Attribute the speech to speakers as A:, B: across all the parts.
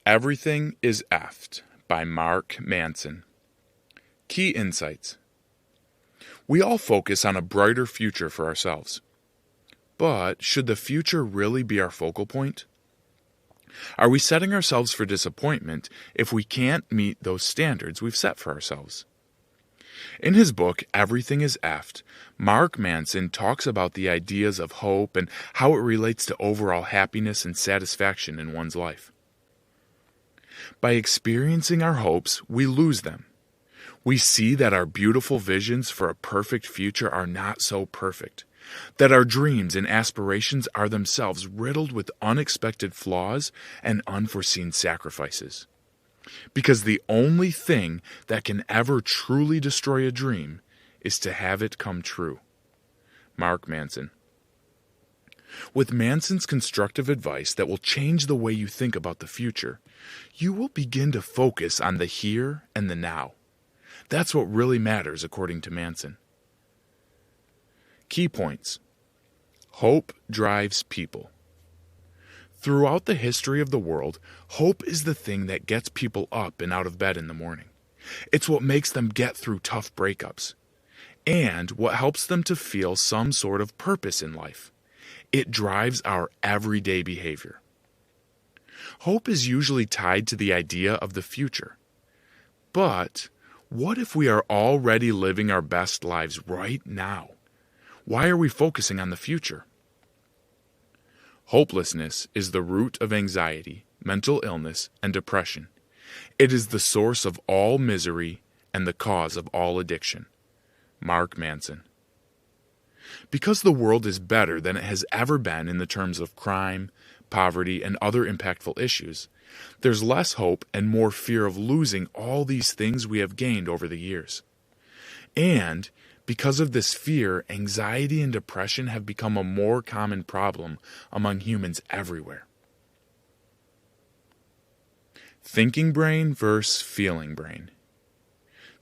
A: Everything is Fcked by Mark Manson. Key insights. We all focus on a brighter future for ourselves. But should the future really be our focal point? Are we setting ourselves for disappointment if we can't meet those standards we've set for ourselves? In his book, Everything is Fcked, Mark Manson talks about the ideas of hope and how it relates to overall happiness and satisfaction in one's life. By experiencing our hopes, we lose them. We see that our beautiful visions for a perfect future are not so perfect, that our dreams and aspirations are themselves riddled with unexpected flaws and unforeseen sacrifices. Because the only thing that can ever truly destroy a dream is to have it come true. Mark Manson. With Manson's constructive advice that will change the way you think about the future, you will begin to focus on the here and the now. That's what really matters, according to Manson. Key points. Hope drives people. Throughout the history of the world, hope is the thing that gets people up and out of bed in the morning. It's what makes them get through tough breakups, and what helps them to feel some sort of purpose in life. It drives our everyday behavior. Hope is usually tied to the idea of the future. But what if we are already living our best lives right now? Why are we focusing on the future? Hopelessness is the root of anxiety, mental illness, and depression. It is the source of all misery and the cause of all addiction. Mark Manson. Because the world is better than it has ever been in the terms of crime, poverty, and other impactful issues, there's less hope and more fear of losing all these things we have gained over the years. And because of this fear, anxiety and depression have become a more common problem among humans everywhere. Thinking brain versus feeling brain.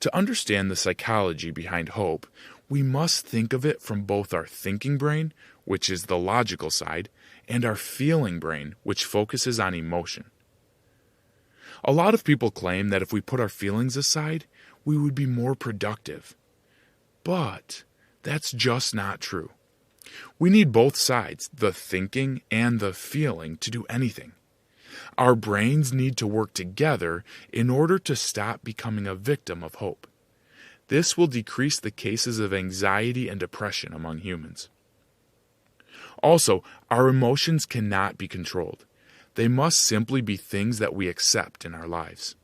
A: To understand the psychology behind hope, we must think of it from both our thinking brain, which is the logical side, and our feeling brain, which focuses on emotion. A lot of people claim that if we put our feelings aside, we would be more productive. But that's just not true. We need both sides, the thinking and the feeling, to do anything. Our brains need to work together in order to stop becoming a victim of hope. This will decrease the cases of anxiety and depression among humans. Also, our emotions cannot be controlled. They must simply be things that we accept in our lives.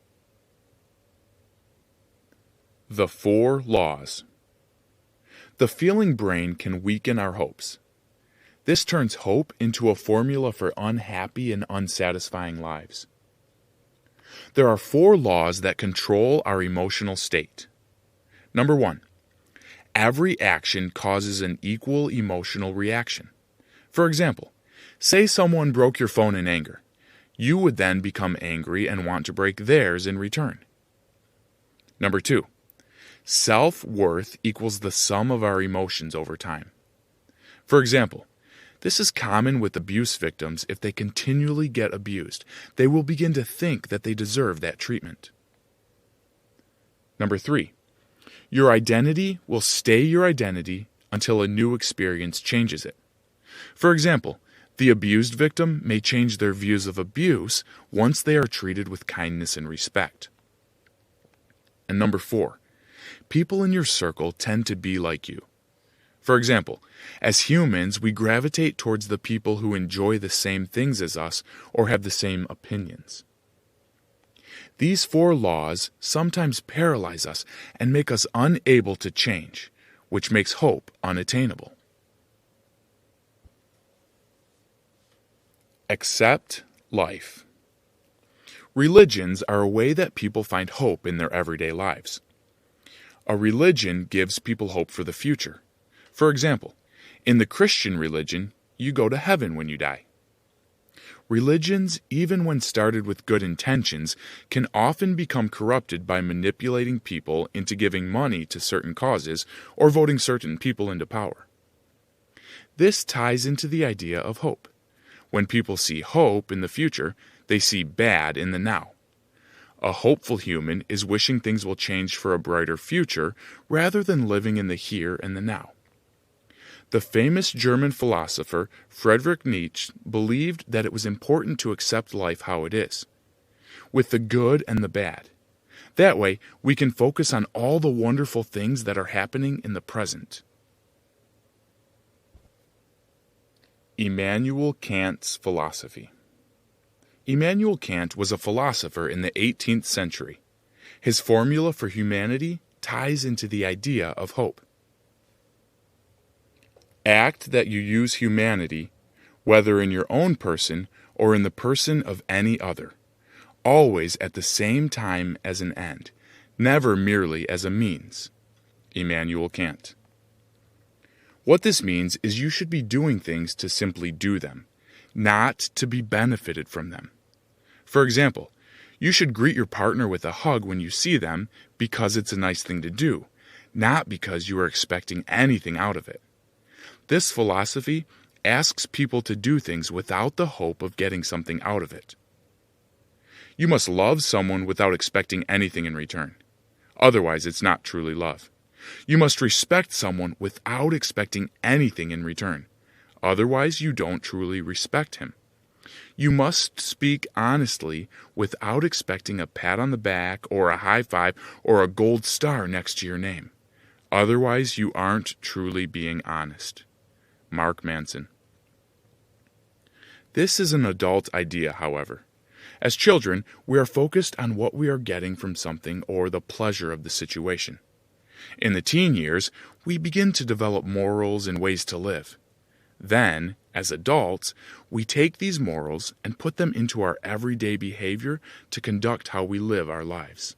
A: The 4 laws. The feeling brain can weaken our hopes. This turns hope into a formula for unhappy and unsatisfying lives. There are 4 laws that control our emotional state. Number 1, every action causes an equal emotional reaction. For example, say someone broke your phone in anger. You would then become angry and want to break theirs in return. Number 2, self-worth equals the sum of our emotions over time. For example, this is common with abuse victims. If they continually get abused, they will begin to think that they deserve that treatment. Number 3, your identity will stay your identity until a new experience changes it. For example, the abused victim may change their views of abuse once they are treated with kindness and respect. And number 4, people in your circle tend to be like you. For example, as humans, we gravitate towards the people who enjoy the same things as us or have the same opinions. These 4 laws sometimes paralyze us and make us unable to change, which makes hope unattainable. Accept life. Religions are a way that people find hope in their everyday lives. A religion gives people hope for the future. For example, in the Christian religion, you go to heaven when you die. Religions, even when started with good intentions, can often become corrupted by manipulating people into giving money to certain causes or voting certain people into power. This ties into the idea of hope. When people see hope in the future, They see bad in the now. A hopeful human is wishing things will change for a brighter future rather than living in the here and the now. The famous German philosopher Friedrich Nietzsche believed that it was important to accept life how it is, with the good and the bad. That way, we can focus on all the wonderful things that are happening in the present. Immanuel Kant's philosophy. Immanuel Kant was a philosopher in the 18th century. His formula for humanity ties into the idea of hope. Act that you use humanity, whether in your own person or in the person of any other, always at the same time as an end, never merely as a means. Immanuel Kant. What this means is you should be doing things to simply do them, not to be benefited from them. For example, you should greet your partner with a hug when you see them because it's a nice thing to do, not because you are expecting anything out of it. This philosophy asks people to do things without the hope of getting something out of it. You must love someone without expecting anything in return. Otherwise, it's not truly love. You must respect someone without expecting anything in return. Otherwise, you don't truly respect him. You must speak honestly without expecting a pat on the back or a high five or a gold star next to your name. Otherwise, you aren't truly being honest. Mark Manson. This is an adult idea, however. As children, we are focused on what we are getting from something or the pleasure of the situation. In the teen years, we begin to develop morals and ways to live. Then, as adults, we take these morals and put them into our everyday behavior to conduct how we live our lives.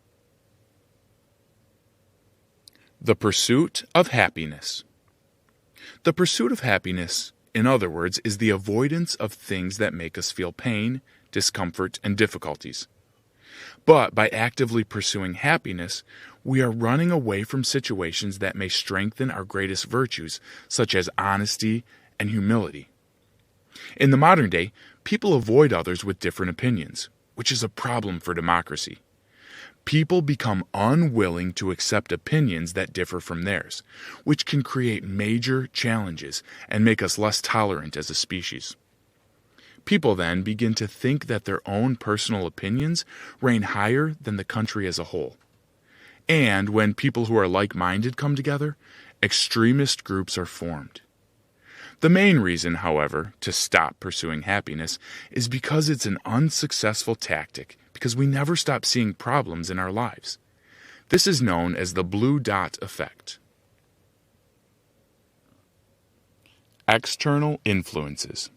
A: The pursuit of happiness. The pursuit of happiness, in other words, is the avoidance of things that make us feel pain, discomfort, and difficulties. But by actively pursuing happiness, we are running away from situations that may strengthen our greatest virtues, such as honesty and humility. In the modern day, people avoid others with different opinions, which is a problem for democracy. People become unwilling to accept opinions that differ from theirs, which can create major challenges and make us less tolerant as a species. People then begin to think that their own personal opinions reign higher than the country as a whole. And when people who are like-minded come together, extremist groups are formed. The main reason, however, to stop pursuing happiness is because it's an unsuccessful tactic, because we never stop seeing problems in our lives. This is known as the blue dot effect. External influences.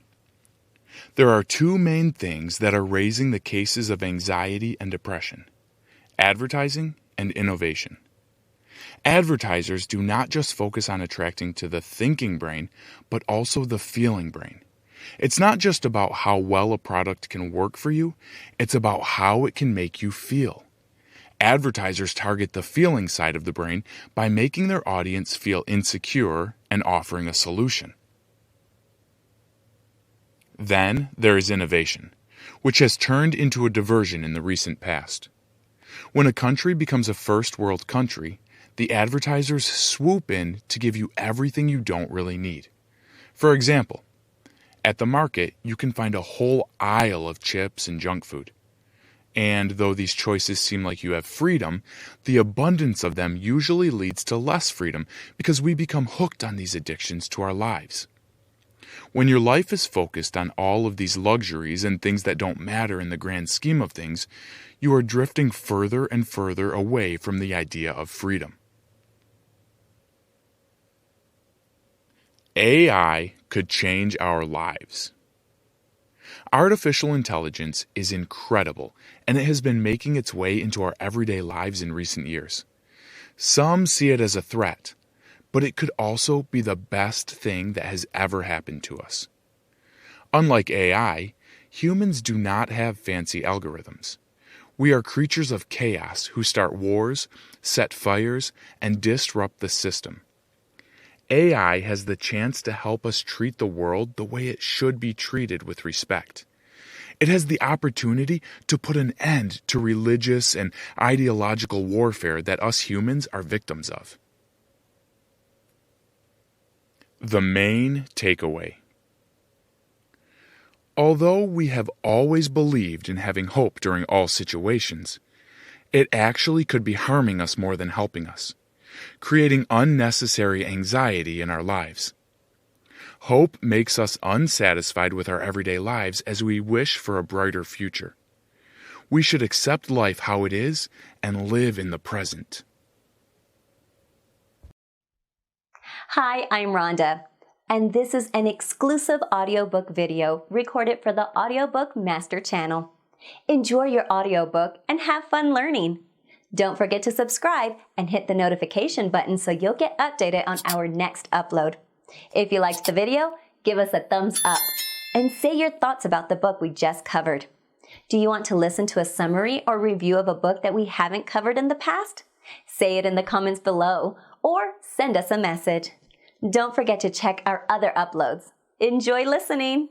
A: There are two main things that are raising the cases of anxiety and depression: advertising and innovation. Advertisers do not just focus on attracting to the thinking brain, but also the feeling brain. It's not just about how well a product can work for you, it's about how it can make you feel. Advertisers target the feeling side of the brain by making their audience feel insecure and offering a solution. Then there is innovation, which has turned into a diversion in the recent past. When a country becomes a first world country, the advertisers swoop in to give you everything you don't really need. For example, at the market, you can find a whole aisle of chips and junk food. And though these choices seem like you have freedom, the abundance of them usually leads to less freedom because we become hooked on these addictions to our lives. When your life is focused on all of these luxuries and things that don't matter in the grand scheme of things, you are drifting further and further away from the idea of freedom. AI could change our lives. Artificial intelligence is incredible, and it has been making its way into our everyday lives in recent years. Some see it as a threat, but it could also be the best thing that has ever happened to us. Unlike AI, humans do not have fancy algorithms. We are creatures of chaos who start wars, set fires, and disrupt the system. AI has the chance to help us treat the world the way it should be treated with respect. It has the opportunity to put an end to religious and ideological warfare that us humans are victims of. The main takeaway. Although we have always believed in having hope during all situations, it actually could be harming us more than helping us, creating unnecessary anxiety in our lives. Hope makes us unsatisfied with our everyday lives as we wish for a brighter future. We should accept life how it is and live in the present.
B: Hi, I'm Rhonda, and this is an exclusive audiobook video recorded for the Audiobook Master Channel. Enjoy your audiobook and have fun learning. Don't forget to subscribe and hit the notification button so you'll get updated on our next upload. If you liked the video, give us a thumbs up and say your thoughts about the book we just covered. Do you want to listen to a summary or review of a book that we haven't covered in the past? Say it in the comments below or send us a message. Don't forget to check our other uploads. Enjoy listening!